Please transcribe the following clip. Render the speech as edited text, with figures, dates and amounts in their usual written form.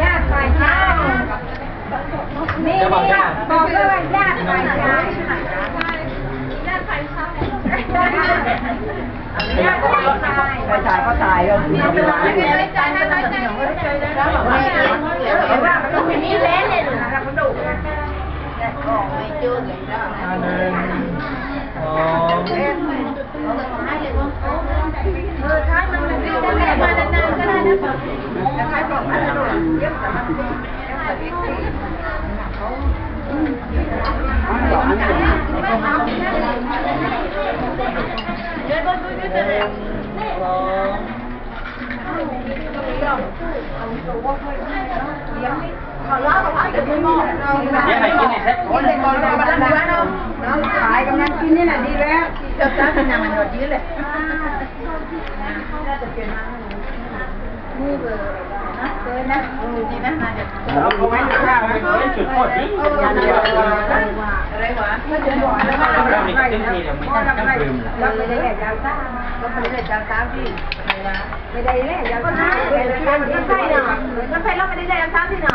ญาติฝ่ายชายนี่บอกเลยว่าญาติฝ่ายชายญาติฝ่ายชายญาติฝ่ายชายฝ่ายชายก็ตายแล้วไม่ใจนะไม่ใจแล้วบอกว่ามันต้องมีเล่นเลยนะเราก็ดุก็ไม่จืดเลยนะใช่มันไม่ได้มานานๆก็ได้นะแต่ใครบอกว่าเราเยอะแต่มันเยอะบนตัวยืดเลยขอเล่าขอจะไม่บอกยังไงกินเนี่ยคนเลยคนเราบ้านเราเราขายกำลังกินนี่แหละดีแล้วเจ้าจ้าเป็นยังไงหมดยืดเลยน่าจะเป็นมือเบอร์นะเบอร์นะดีนะมาจากเราเขาไม่ได้ข้าวไม่ได้จุดโทษดิอะไรวะไม่เดือดร้อนแล้วเราไม่ได้ทีเดียวไม่ต้องลืมเราไม่ได้แก่ยาวซ่าเราไม่ได้ยาวซ่าพี่ไม่ได้แก่ยาวซ่าไม่ได้ยาวซ่าที่ไหน